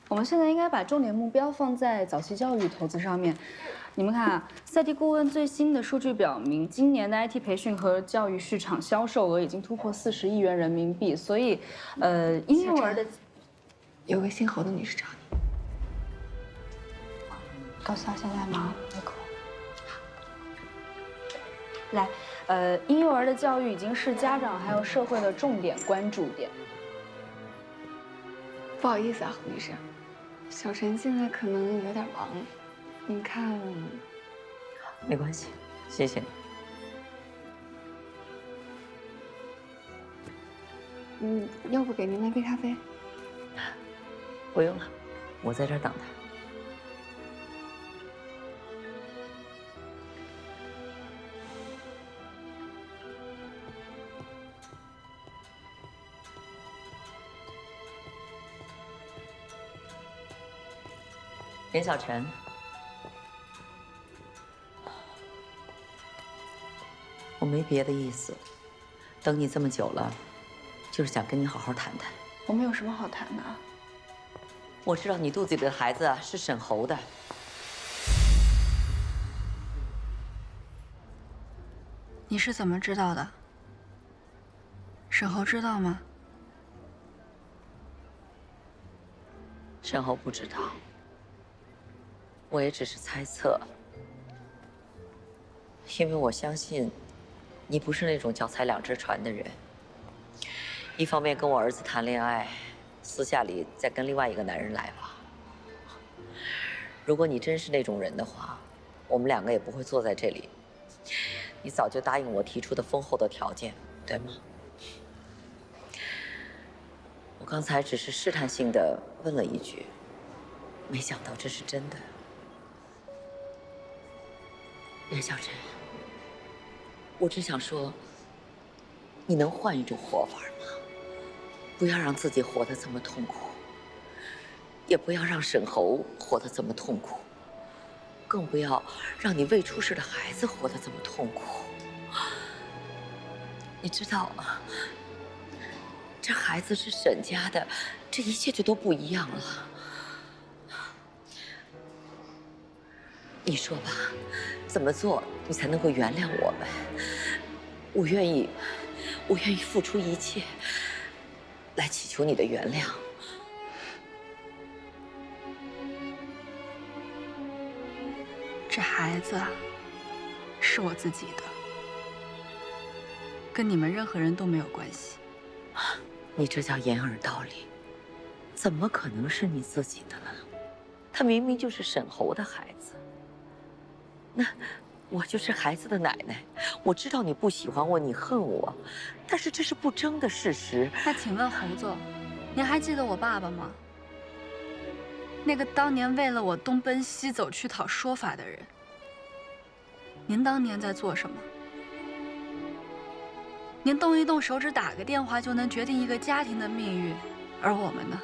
我们现在应该把重点目标放在早期教育投资上面。你们看啊，赛迪顾问最新的数据表明，今年的 IT 培训和教育市场销售额已经突破40亿元人民币。所以，婴幼儿的有个姓侯的女士找你。告诉她现在忙，没空。来，婴幼儿的教育已经是家长还有社会的重点关注点。不好意思啊，胡女士，小陈现在可能有点忙，您看，没关系，谢谢你。要不给您来杯咖啡？不用了，我在这儿等他。严小晨，我没别的意思，等你这么久了，就是想跟你好好谈谈。我们有什么好谈的？我知道你肚子里的孩子是沈侯的，你是怎么知道的？沈侯知道吗？沈侯不知道，我也只是猜测，因为我相信你不是那种脚踩两只船的人。一方面跟我儿子谈恋爱，私下里再跟另外一个男人来往。如果你真是那种人的话，我们两个也不会坐在这里。你早就答应我提出的丰厚的条件，对吗？我刚才只是试探性的问了一句，没想到这是真的。任小晨，我只想说，你能换一种活法吗？不要让自己活得这么痛苦，也不要让沈侯活得这么痛苦，更不要让你未出世的孩子活得这么痛苦。你知道吗？这孩子是沈家的，这一切就都不一样了。你说吧，怎么做你才能够原谅我们？我愿意付出一切，来祈求你的原谅。这孩子啊，是我自己的，跟你们任何人都没有关系。你这叫掩耳盗铃，怎么可能是你自己的呢？他明明就是沈侯的孩子。那我就是孩子的奶奶，我知道你不喜欢我，你恨我，但是这是不争的事实。那请问侯总，您还记得我爸爸吗？那个当年为了我东奔西走去讨说法的人，您当年在做什么？您动一动手指，打个电话就能决定一个家庭的命运，而我们呢？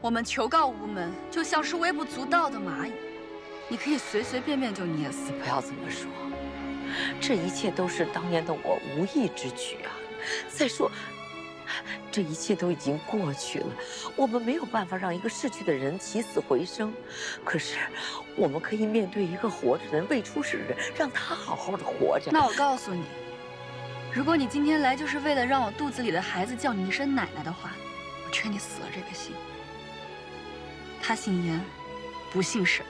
我们求告无门，就像是微不足道的蚂蚁，你可以随随便便就捏死。不要这么说，这一切都是当年的我无意之举啊。再说，这一切都已经过去了，我们没有办法让一个逝去的人起死回生，可是我们可以面对一个活着的人、未出世的人，让他好好的活着。那我告诉你，如果你今天来就是为了让我肚子里的孩子叫你一声奶奶的话，我劝你死了这个心。他姓严，不姓沈。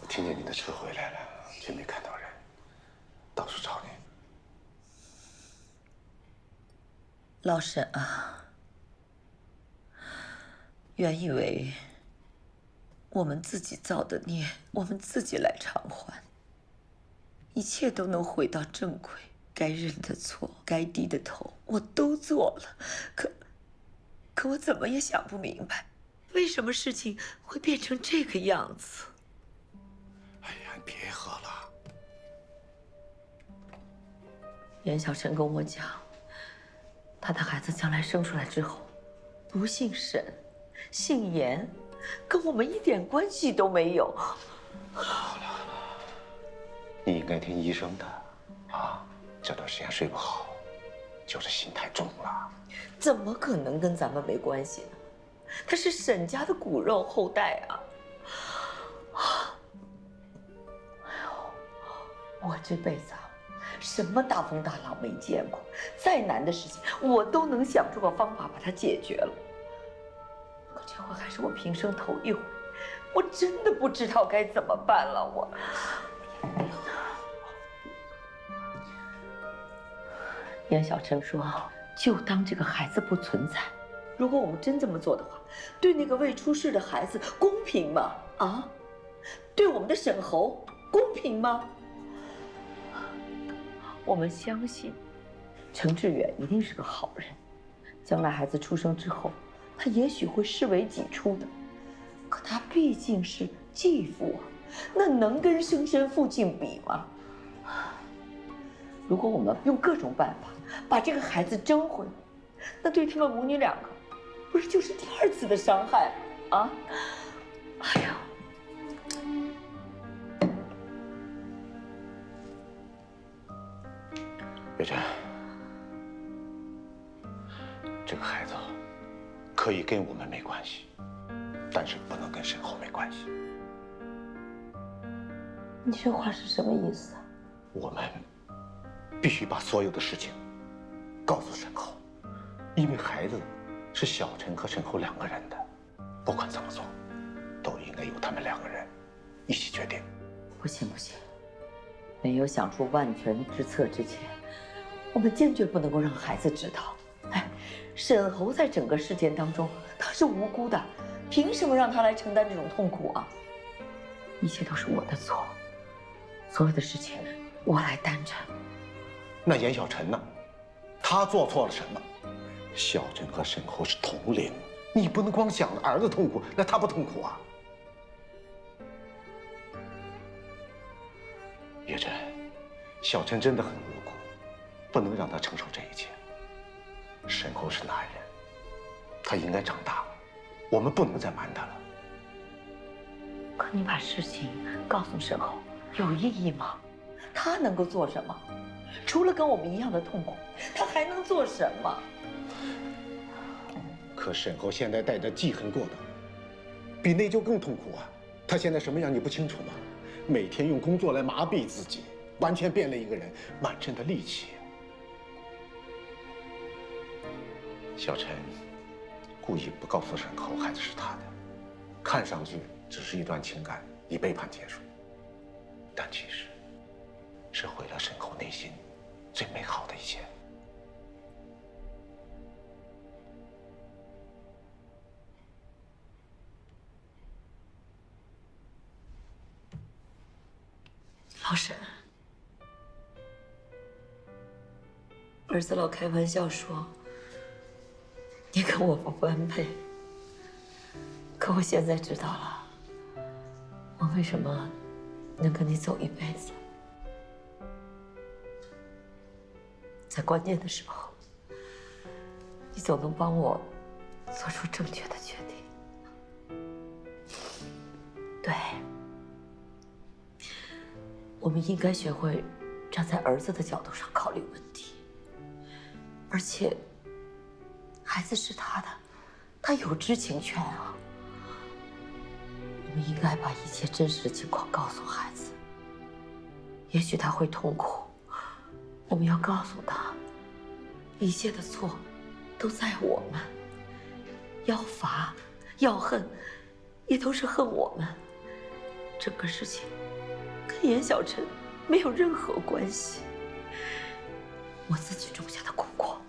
听见你的车回来了，却没看到人，到处找你。老沈啊，原以为我们自己造的孽，我们自己来偿还，一切都能回到正轨，该认的错，该低的头，我都做了。可我怎么也想不明白，为什么事情会变成这个样子。哎呀，你别喝了。严小晨跟我讲，他的孩子将来生出来之后，不姓沈，姓严，跟我们一点关系都没有。好了，你应该听医生的啊。这段时间睡不好，就是心太重了。怎么可能跟咱们没关系呢？他是沈家的骨肉后代啊！哎呦，我这辈子啊，什么大风大浪没见过，再难的事情我都能想出个方法把它解决了。可这回还是我平生头一回，我真的不知道该怎么办了。我，严小晨说，就当这个孩子不存在。如果我们真这么做的话，对那个未出世的孩子公平吗？啊，对我们的沈侯公平吗？我们相信程志远一定是个好人，将来孩子出生之后，他也许会视为己出的。可他毕竟是继父啊，那能跟生身父亲比吗？如果我们用各种办法把这个孩子争回来，那对他们母女两个，不是就是第二次的伤害啊？哎呀！月珍，这个孩子可以跟我们没关系，但是不能跟沈侯没关系。你这话是什么意思啊？我们必须把所有的事情告诉沈侯，因为孩子是小陈和沈侯两个人的，不管怎么做，都应该由他们两个人一起决定。不行不行，没有想出万全之策之前，我们坚决不能够让孩子知道。哎，沈侯在整个事件当中他是无辜的，凭什么让他来承担这种痛苦啊？一切都是我的错，所有的事情我来担着。那严小晨呢？他做错了什么？小陈和沈侯是同龄，你不能光想着儿子痛苦，那他不痛苦啊？月珍，小陈真的很无辜，不能让他承受这一切。沈侯是男人，他应该长大了，我们不能再瞒他了。可你把事情告诉沈侯，有意义吗？他能够做什么？除了跟我们一样的痛苦，他还能做什么？可沈侯现在带着记恨过的，比内疚更痛苦啊！他现在什么样你不清楚吗？每天用工作来麻痹自己，完全变了一个人，满身的戾气。小陈故意不告诉沈侯孩子是他的，看上去只是一段情感以背叛结束，但其实是毁了沈侯内心最美好的一切。老沈，儿子老开玩笑说你跟我不般配，可我现在知道了，我为什么能跟你走一辈子。在关键的时候，你总能帮我做出正确的决定。对。我们应该学会站在儿子的角度上考虑问题，而且，孩子是他的，他有知情权啊。我们应该把一切真实的情况告诉孩子，也许他会痛苦，我们要告诉他，一切的错都在我们，要罚要恨，也都是恨我们。整个事情跟严小晨没有任何关系，我自己种下的苦果，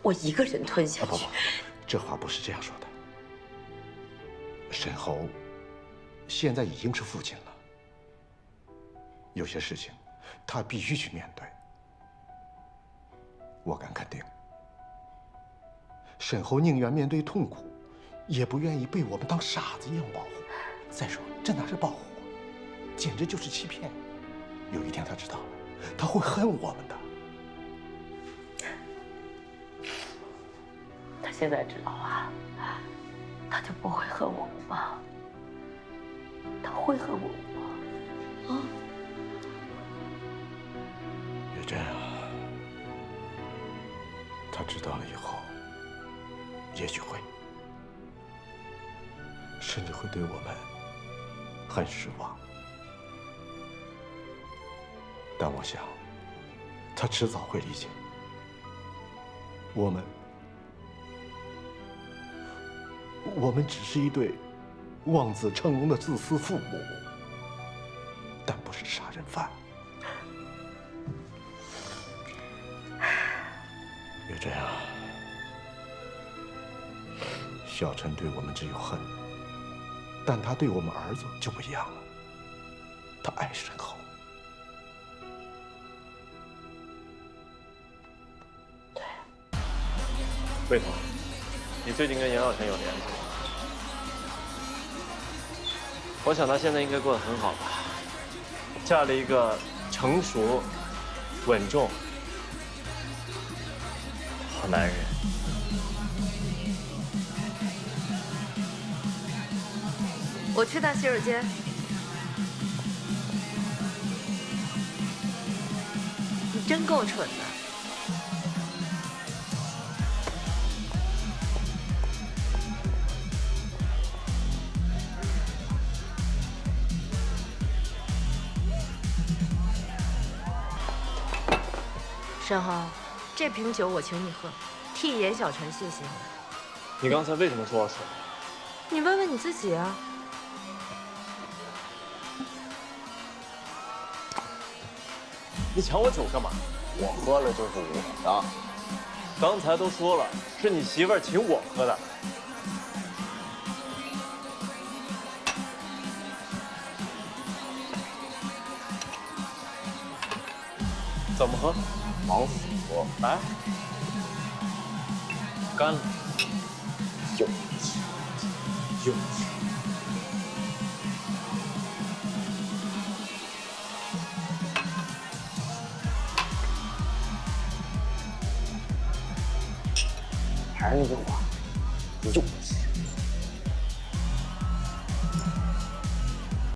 我一个人吞下去。不，这话不是这样说的。沈侯现在已经是父亲了，有些事情他必须去面对。我敢肯定，沈侯宁愿面对痛苦，也不愿意被我们当傻子一样保护。再说，这哪是保护啊，简直就是欺骗。有一天他知道了，他会恨我们的。他现在知道了，他就不会恨我们吗？他会恨我们吗？啊？月珍啊，他知道了以后，也许会，甚至会对我们很失望。但我想，他迟早会理解，我们只是一对望子成龙的自私父母，但不是杀人犯。月珍啊，小陈对我们只有恨，但他对我们儿子就不一样了，他爱沈侯。魏彤，你最近跟杨小晨有联系吗？我想她现在应该过得很好吧，嫁了一个成熟、稳重、好男人。我去趟洗手间。你真够蠢的。沈豪，这瓶酒我请你喝，替严小晨谢谢你。你刚才为什么说我蠢？你问问你自己啊。你抢我酒干嘛？我喝了就是我的。刚才都说了，是你媳妇儿请我喝的。怎么喝？往死喝。来，干了。有气，有气。还是那句话，有气。